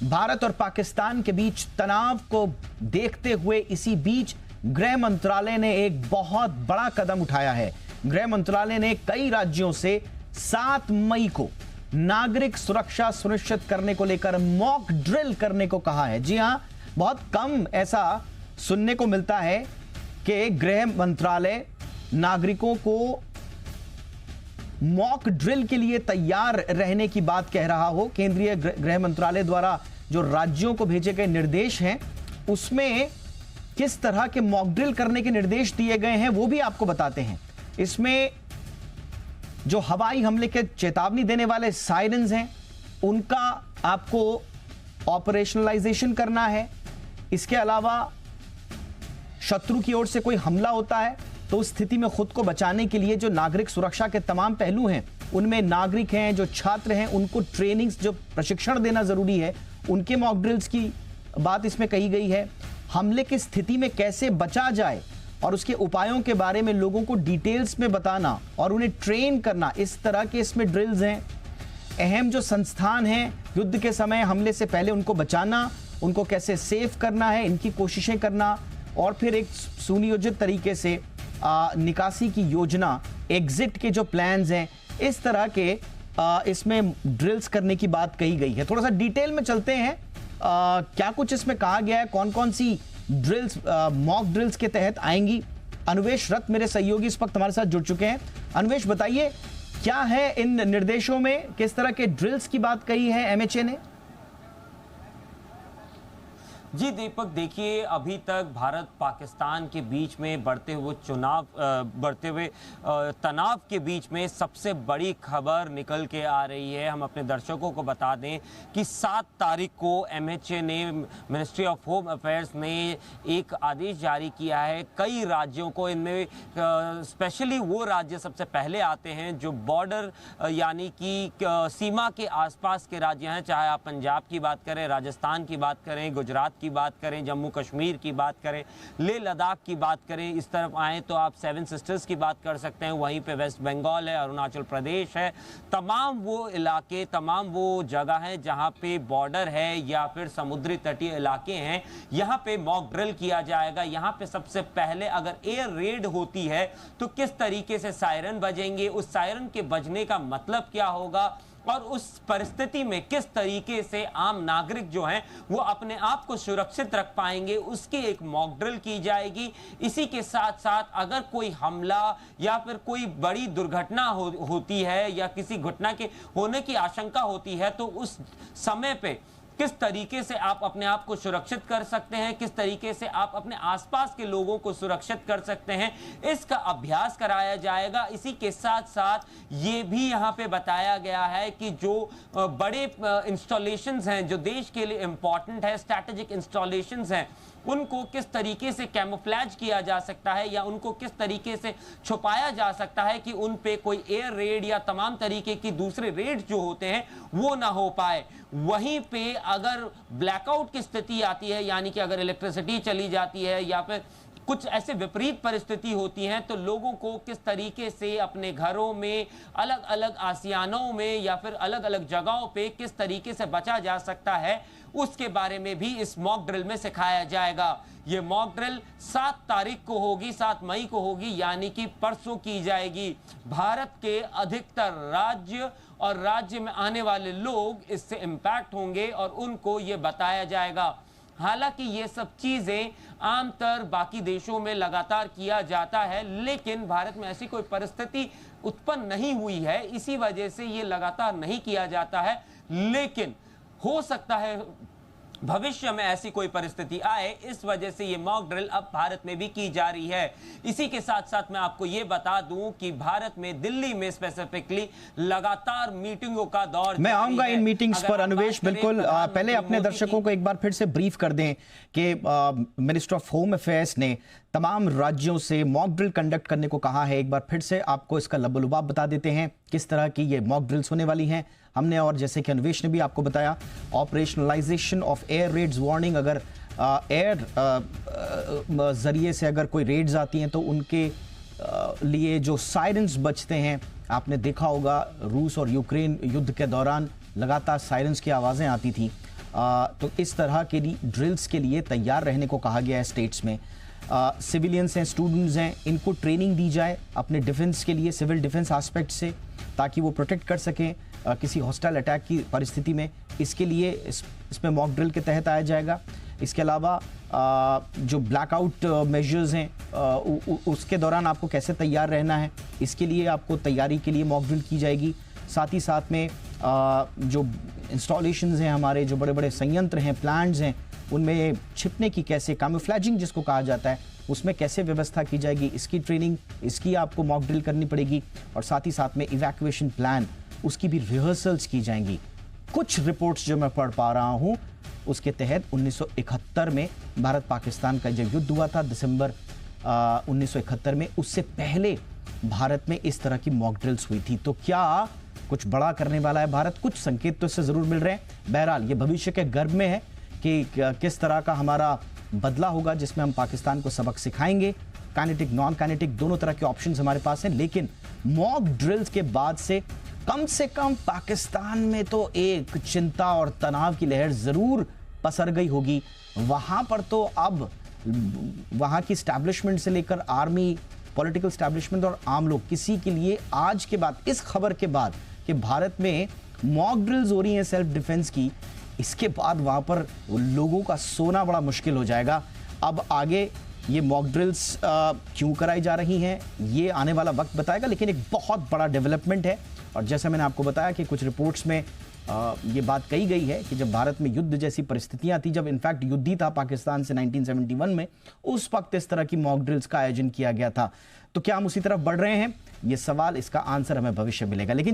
भारत और पाकिस्तान के बीच तनाव को देखते हुए इसी बीच गृह मंत्रालय ने एक बहुत बड़ा कदम उठाया है। गृह मंत्रालय ने कई राज्यों से 7 मई को नागरिक सुरक्षा सुनिश्चित करने को लेकर मॉक ड्रिल करने को कहा है। जी हां, बहुत कम ऐसा सुनने को मिलता है कि गृह मंत्रालय नागरिकों को मॉक ड्रिल के लिए तैयार रहने की बात कह रहा हो। केंद्रीय गृह मंत्रालय द्वारा जो राज्यों को भेजे गए निर्देश हैं उसमें किस तरह के मॉक ड्रिल करने के निर्देश दिए गए हैं वो भी आपको बताते हैं। इसमें जो हवाई हमले के चेतावनी देने वाले सायरन्स हैं उनका आपको ऑपरेशनलाइजेशन करना है। इसके अलावा शत्रु की ओर से कोई हमला होता है तो उस स्थिति में खुद को बचाने के लिए जो नागरिक सुरक्षा के तमाम पहलू हैं उनमें नागरिक हैं, जो छात्र हैं, उनको ट्रेनिंग्स, जो प्रशिक्षण देना जरूरी है, उनके मॉक ड्रिल्स की बात इसमें कही गई है। हमले की स्थिति में कैसे बचा जाए और उसके उपायों के बारे में लोगों को डिटेल्स में बताना और उन्हें ट्रेन करना, इस तरह के इसमें ड्रिल्स हैं। अहम जो संस्थान हैं युद्ध के समय हमले से पहले उनको बचाना, उनको कैसे सेफ करना है, इनकी कोशिशें करना और फिर एक सुनियोजित तरीके से निकासी की योजना, एग्जिट के जो प्लान्स हैं, इस तरह के इसमें ड्रिल्स करने की बात कही गई है। थोड़ा सा डिटेल में चलते हैं क्या कुछ इसमें कहा गया है, कौन कौन सी ड्रिल्स मॉक ड्रिल्स के तहत आएंगी। अन्वेष रथ मेरे सहयोगी इस वक्त हमारे साथ जुड़ चुके हैं। अन्वेष, बताइए क्या है इन निर्देशों में, किस तरह के ड्रिल्स की बात कही है एमएचए ने? जी दीपक, देखिए अभी तक भारत पाकिस्तान के बीच में बढ़ते हुए तनाव के बीच में सबसे बड़ी खबर निकल के आ रही है। हम अपने दर्शकों को बता दें कि 7 तारीख को एमएचए ने, मिनिस्ट्री ऑफ होम अफेयर्स ने एक आदेश जारी किया है कई राज्यों को। इनमें स्पेशली वो राज्य सबसे पहले आते हैं जो बॉर्डर यानी कि सीमा के आसपास के राज्य हैं, चाहे आप पंजाब की बात करें, राजस्थान की बात करें, गुजरात की बात करें, जम्मू कश्मीर की बात करें, लेह लद्दाख की बात करें। इस तरफ आए तो आप 7 सिस्टर्स की बात कर सकते हैं, वहीं पे वेस्ट बंगाल है, अरुणाचल प्रदेश है। तमाम वो इलाके, तमाम वो जगह हैं जहां पे बॉर्डर है या फिर समुद्री तटीय इलाके हैं, यहां पे मॉक ड्रिल किया जाएगा। यहां पे सबसे पहले अगर एयर रेड होती है तो किस तरीके से सायरन बजेंगे, उस सायरन के बजने का मतलब क्या होगा और उस परिस्थिति में किस तरीके से आम नागरिक जो हैं वो अपने आप को सुरक्षित रख पाएंगे, उसकी एक मॉक ड्रिल की जाएगी। इसी के साथ साथ अगर कोई हमला या फिर कोई बड़ी दुर्घटना होती है या किसी घटना के होने की आशंका होती है तो उस समय पे किस तरीके से आप अपने आप को सुरक्षित कर सकते हैं, किस तरीके से आप अपने आसपास के लोगों को सुरक्षित कर सकते हैं, इसका अभ्यास कराया जाएगा। इसी के साथ साथ ये भी यहाँ पे बताया गया है कि जो बड़े इंस्टॉलेशंस हैं जो देश के लिए इंपॉर्टेंट है, स्ट्रैटेजिक इंस्टॉलेशंस हैं, उनको किस तरीके से कैमोफ्लेज किया जा सकता है या उनको किस तरीके से छुपाया जा सकता है कि उन पे कोई एयर रेड या तमाम तरीके की दूसरे रेड जो होते हैं वो ना हो पाए। वहीं पे अगर ब्लैकआउट की स्थिति आती है, यानी कि अगर इलेक्ट्रिसिटी चली जाती है या फिर कुछ ऐसे विपरीत परिस्थिति होती हैं तो लोगों को किस तरीके से अपने घरों में, अलग अलग आसियानों में या फिर अलग अलग जगहों पे किस तरीके से बचा जा सकता है, उसके बारे में भी इस मॉक ड्रिल में सिखाया जाएगा। ये मॉक ड्रिल 7 तारीख को होगी, 7 मई को होगी, यानी कि परसों की जाएगी। भारत के अधिकतर राज्य और राज्य में आने वाले लोग इससे इंपैक्ट होंगे और उनको ये बताया जाएगा। हालांकि ये सब चीजें आमतौर बाकी देशों में लगातार किया जाता है, लेकिन भारत में ऐसी कोई परिस्थिति उत्पन्न नहीं हुई है, इसी वजह से ये लगातार नहीं किया जाता है। लेकिन हो सकता है भविष्य में ऐसी कोई परिस्थिति आए, इस वजह से ये मॉक ड्रिल अब भारत में भी की जा रही है। इसी के साथ साथ मैं आपको ये बता दूं कि भारत में, दिल्ली में स्पेसिफिकली लगातार मीटिंगों का दौर, मैं आऊंगा इन मीटिंग्स पर अन्वेष, बिल्कुल। पहले अपने दर्शकों को एक बार फिर से ब्रीफ कर दें कि मिनिस्टर ऑफ होम अफेयर्स ने तमाम राज्यों से मॉक ड्रिल कंडक्ट करने को कहा है। एक बार फिर से आपको इसका लबोलुबाब बता देते हैं किस तरह की ये मॉक ड्रिल्स होने वाली हैं हमने, और जैसे कि अन्वेष ने भी आपको बताया, operationalisation of air Reds warning. अगर एयर जरिए से अगर कोई रेड्स आती हैं तो उनके लिए जो सायरन्स बजते हैं, आपने देखा होगा रूस और यूक्रेन युद्ध के दौरान लगातार सायरन्स की आवाज़ें आती थी, तो इस तरह के ड्रिल्स के लिए तैयार रहने को कहा गया है स्टेट्स में। सिविलियंस हैं, स्टूडेंट्स हैं, इनको ट्रेनिंग दी जाए अपने डिफेंस के लिए, सिविल डिफेंस एस्पेक्ट से, ताकि वो प्रोटेक्ट कर सकें किसी हॉस्टाइल अटैक की परिस्थिति में। इसके लिए इसमें मॉक ड्रिल के तहत आया जाएगा। इसके अलावा जो ब्लैकआउट मेजर्स हैं उसके दौरान आपको कैसे तैयार रहना है, इसके लिए आपको तैयारी के लिए मॉक ड्रिल की जाएगी। साथ ही साथ में जो इंस्टॉलेशंस हैं, हमारे जो बड़े बड़े संयंत्र हैं, प्लांट्स हैं, उनमें छिपने की कैसे, कैमोफ्लेजिंग जिसको कहा जाता है, उसमें कैसे व्यवस्था की जाएगी, इसकी ट्रेनिंग, इसकी आपको मॉक ड्रिल करनी पड़ेगी। और साथ ही साथ में इवैक्यूएशन प्लान, उसकी भी रिहर्सल्स की जाएंगी। कुछ रिपोर्ट्स जो मैं पढ़ पा रहा हूं उसके तहत 1971 में भारत पाकिस्तान का जब युद्ध हुआ था दिसंबर 1971 में, उससे पहले भारत में इस तरह की मॉक ड्रिल्स हुई थी। तो क्या कुछ बड़ा करने वाला है भारत? कुछ संकेत तो इससे जरूर मिल रहे हैं। बहरहाल ये भविष्य के गर्भ में है कि किस तरह का हमारा बदला होगा, जिसमें हम पाकिस्तान को सबक सिखाएंगे। काइनेटिक, नॉन काइनेटिक दोनों तरह के ऑप्शंस हमारे पास हैं, लेकिन मॉक ड्रिल्स के बाद से कम पाकिस्तान में तो एक चिंता और तनाव की लहर जरूर पसर गई होगी। वहां पर तो अब वहां की एस्टैब्लिशमेंट से लेकर आर्मी, पॉलिटिकल एस्टैब्लिशमेंट और आम लोग, किसी के लिए आज के बाद, इस खबर के बाद कि भारत में मॉक ड्रिल्स हो रही हैं सेल्फ डिफेंस की, इसके बाद वहां पर लोगों का सोना बड़ा मुश्किल हो जाएगा। अब आगे ये मॉक ड्रिल्स क्यों कराई जा रही हैं, ये आने वाला वक्त बताएगा। लेकिन एक बहुत बड़ा डेवलपमेंट है, और जैसा मैंने आपको बताया कि कुछ रिपोर्ट्स में ये बात कही गई है कि जब भारत में युद्ध जैसी परिस्थितियां थी, जब इनफैक्ट युद्ध ही था पाकिस्तान से 1971 में, उस वक्त इस तरह की मॉक ड्रिल्स का आयोजन किया गया था। तो क्या हम उसी तरफ बढ़ रहे हैं? ये सवाल, इसका आंसर हमें भविष्य मिलेगा। लेकिन